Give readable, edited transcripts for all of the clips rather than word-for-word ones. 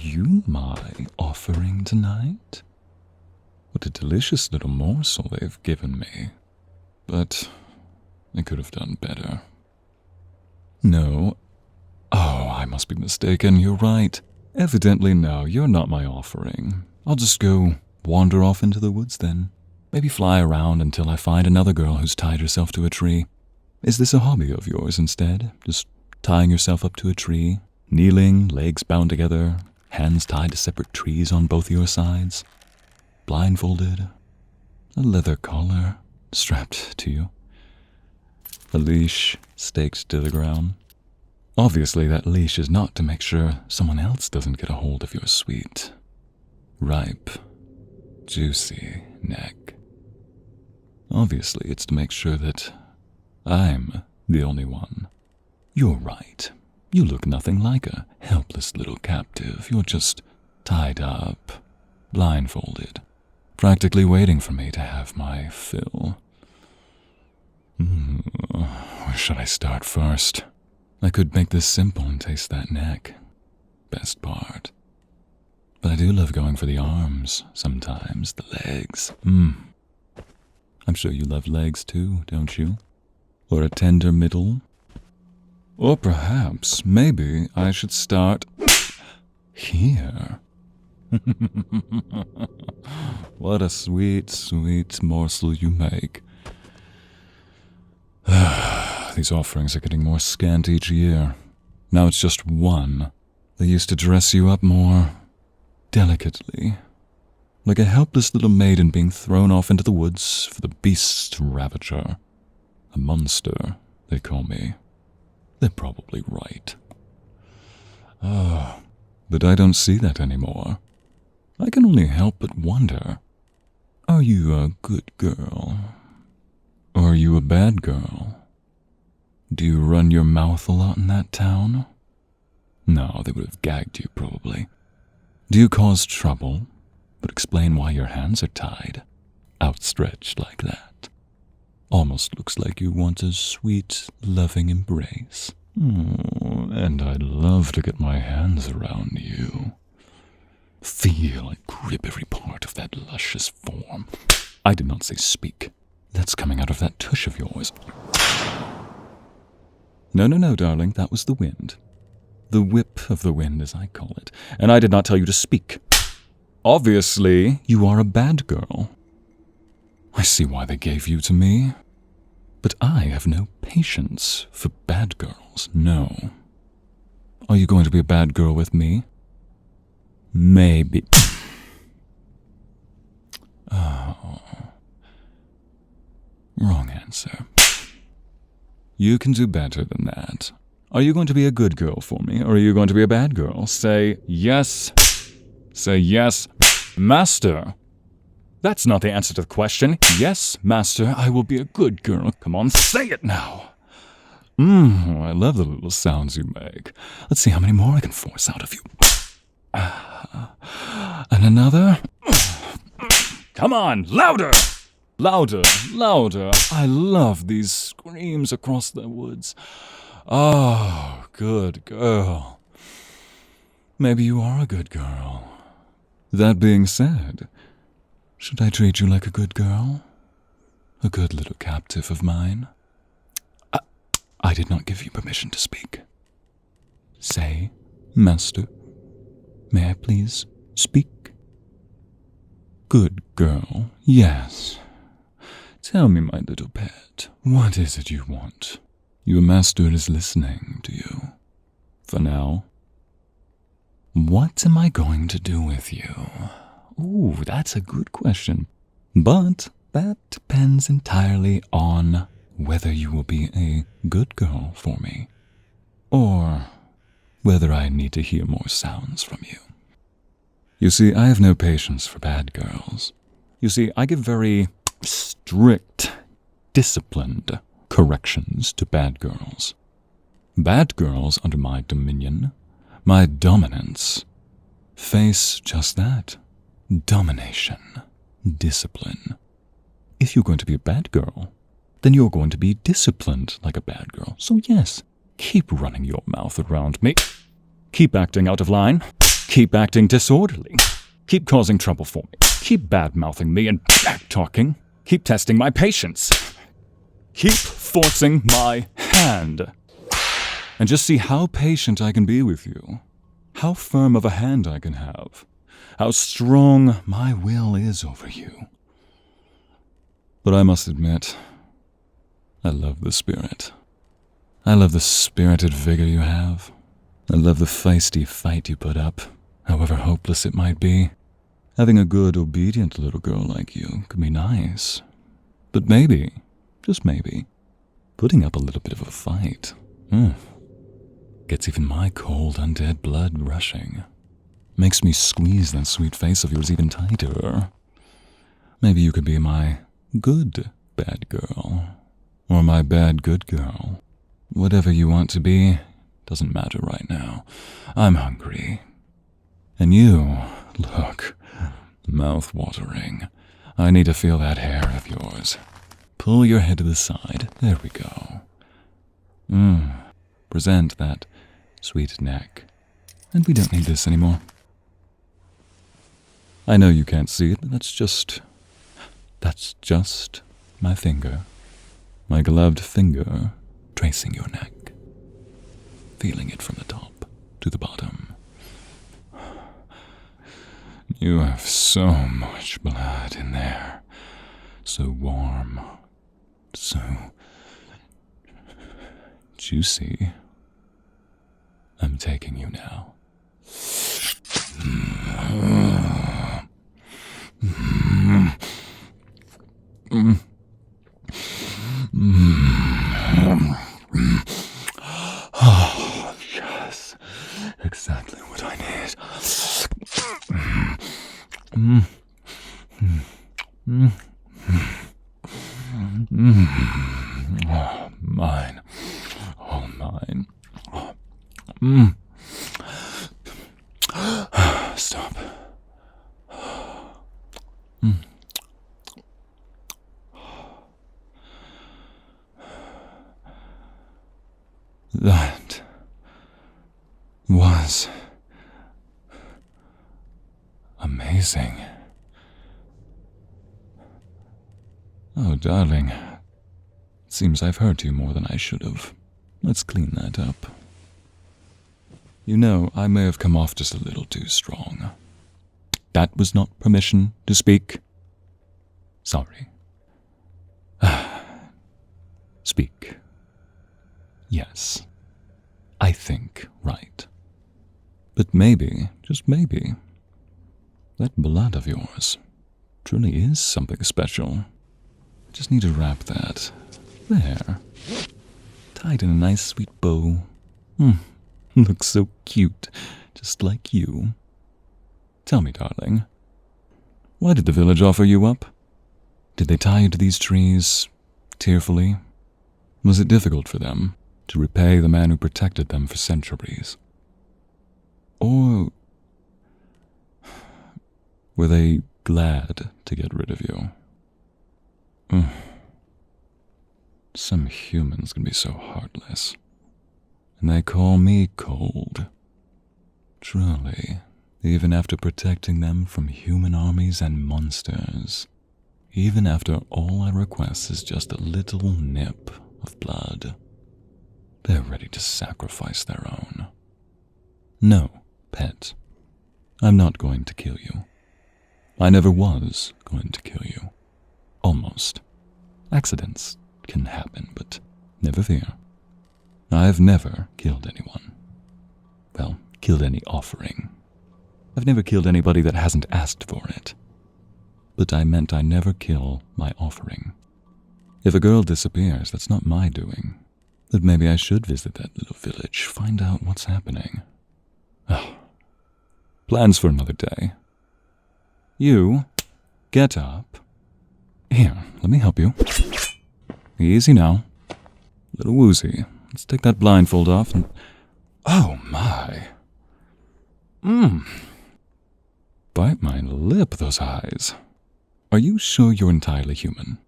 you my offering tonight? What a delicious little morsel they've given me. But I could have done better. No. Oh, I must be mistaken, you're right. Evidently, no, you're not my offering. I'll just go wander off into the woods then. Maybe fly around until I find another girl who's tied herself to a tree. Is this a hobby of yours instead? Just tying yourself up to a tree, kneeling, legs bound together, hands tied to separate trees on both your sides, blindfolded, a leather collar strapped to you, a leash staked to the ground. Obviously, that leash is not to make sure someone else doesn't get a hold of your sweet, ripe, juicy neck. Obviously, it's to make sure that I'm the only one. You're right. You look nothing like a helpless little captive. You're just tied up, blindfolded, practically waiting for me to have my fill. Where should I start first? I could make this simple and taste that neck. Best part. But I do love going for the arms sometimes, the legs. I'm sure you love legs too, don't you? Or a tender middle? Or perhaps, maybe I should start here. What a sweet, sweet morsel you make. These offerings are getting more scant each year. Now it's just one. They used to dress you up more delicately, like a helpless little maiden being thrown off into the woods for the beast ravager. A monster, they call me. They're probably right. But I don't see that anymore. I can only help but wonder, are you a good girl? Or are you a bad girl? Do you run your mouth a lot in that town? No, they would have gagged you, probably. Do you cause trouble, but explain why your hands are tied, outstretched like that? Almost looks like you want a sweet, loving embrace. And I'd love to get my hands around you. Feel and grip every part of that luscious form. I did not say speak. That's coming out of that tush of yours. No, darling, that was the wind. The whip of the wind, as I call it. And I did not tell you to speak. Obviously, you are a bad girl. I see why they gave you to me. But I have no patience for bad girls, no. Are you going to be a bad girl with me? Maybe. Oh. Wrong answer. You can do better than that. Are you going to be a good girl for me, or are you going to be a bad girl? Say yes. Say yes, master. That's not the answer to the question. Yes, master, I will be a good girl. Come on, say it now. I love the little sounds you make. Let's see how many more I can force out of you. And another. Come on, louder! Louder, louder. I love these screams across the woods. Oh, good girl. Maybe you are a good girl. That being said, should I treat you like a good girl? A good little captive of mine? I did not give you permission to speak. Say, master, may I please speak? Good girl, yes. Tell me, my little pet, what is it you want? Your master is listening to you. For now. What am I going to do with you? Ooh, that's a good question. But that depends entirely on whether you will be a good girl for me, or whether I need to hear more sounds from you. You see, I have no patience for bad girls. You see, I give very strict, disciplined corrections to bad girls. Bad girls under my dominion, my dominance, face just that. Domination. Discipline. If you're going to be a bad girl, then you're going to be disciplined like a bad girl. So yes, keep running your mouth around me. Keep acting out of line. Keep acting disorderly. Keep causing trouble for me. Keep bad-mouthing me and back-talking. Keep testing my patience. Keep forcing my hand. And just see how patient I can be with you. How firm of a hand I can have. How strong my will is over you. But I must admit, I love the spirit. I love the spirited vigor you have. I love the feisty fight you put up, however hopeless it might be. Having a good, obedient little girl like you could be nice. But maybe, just maybe, putting up a little bit of a fight, gets even my cold, undead blood rushing. Makes me squeeze that sweet face of yours even tighter. Maybe you could be my good bad girl, or my bad good girl. Whatever you want to be, doesn't matter right now. I'm hungry. And you, look, mouth-watering. I need to feel that hair of yours. Pull your head to the side. There we go. Present that sweet neck. And we don't need this anymore. I know you can't see it, but that's just my finger. My gloved finger tracing your neck. Feeling it from the top to the bottom. You have so much blood in there. So warm. So juicy. I'm taking you now. Oh, yes. Exactly what I need. Oh, mine. All mine. Stop. That was amazing. Oh, darling. It seems I've hurt you more than I should have. Let's clean that up. You know, I may have come off just a little too strong. That was not permission to speak. Sorry. Speak. Yes. I think right. But maybe, just maybe, that blood of yours truly is something special. I just need to wrap that. There. Tied in a nice sweet bow. Looks so cute, just like you. Tell me, darling, why did the village offer you up? Did they tie you to these trees tearfully? Was it difficult for them to repay the man who protected them for centuries? Or were they glad to get rid of you? Some humans can be so heartless. And they call me cold. Truly, even after protecting them from human armies and monsters, even after all I request is just a little nip of blood, they're ready to sacrifice their own. No, pet, I'm not going to kill you. I never was going to kill you. Almost. Accidents can happen, but never fear. I've never killed anyone. Well, killed any offering. I've never killed anybody that hasn't asked for it. But I meant I never kill my offering. If a girl disappears, that's not my doing. But maybe I should visit that little village, find out what's happening. Plans for another day. You, get up. Here, let me help you. Easy now. Little woozy. Let's take that blindfold off and... Oh, my. Bite my lip, those eyes. Are you sure you're entirely human?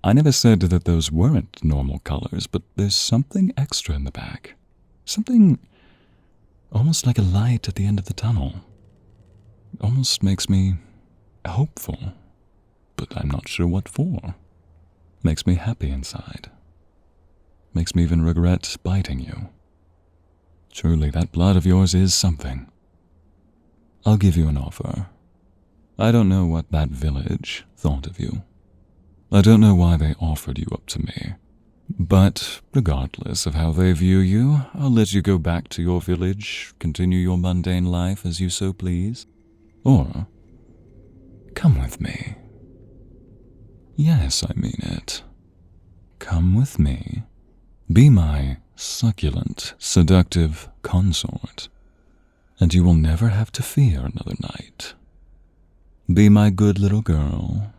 I never said that those weren't normal colors, but there's something extra in the back. Something almost like a light at the end of the tunnel. Almost makes me hopeful, but I'm not sure what for. Makes me happy inside. Makes me even regret biting you. Truly, that blood of yours is something. I'll give you an offer. I don't know what that village thought of you. I don't know why they offered you up to me. But regardless of how they view you, I'll let you go back to your village, continue your mundane life as you so please. Or, come with me. Yes, I mean it. Come with me. Be my succulent, seductive consort, and you will never have to fear another night. Be my good little girl,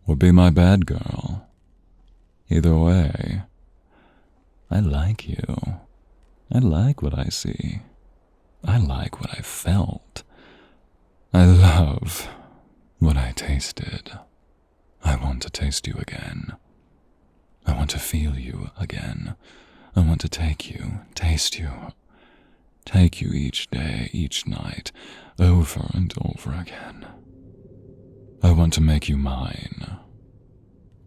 or be my bad girl. Either way, I like you. I like what I see. I like what I felt. I love what I tasted. I want to taste you again. I want to feel you again. I want to take you, taste you, take you each day, each night, over and over again. I want to make you mine.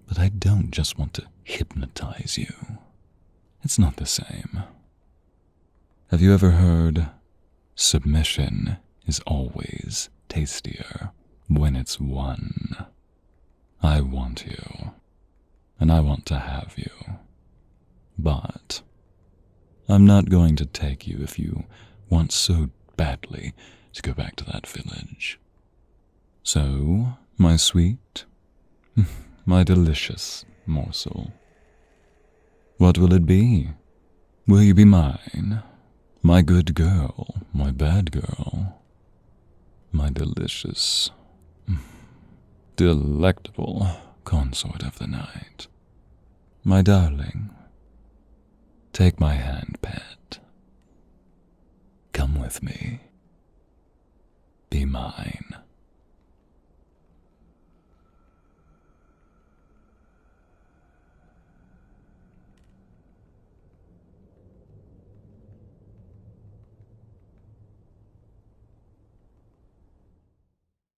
But I don't just want to hypnotize you. It's not the same. Have you ever heard, submission is always tastier when it's won? I want you, and I want to have you. But I'm not going to take you if you want so badly to go back to that village. So, my sweet, my delicious morsel, what will it be? Will you be mine? My good girl, my bad girl, my delicious, delectable consort of the night. My darling, take my hand, pet. Come with me. Be mine.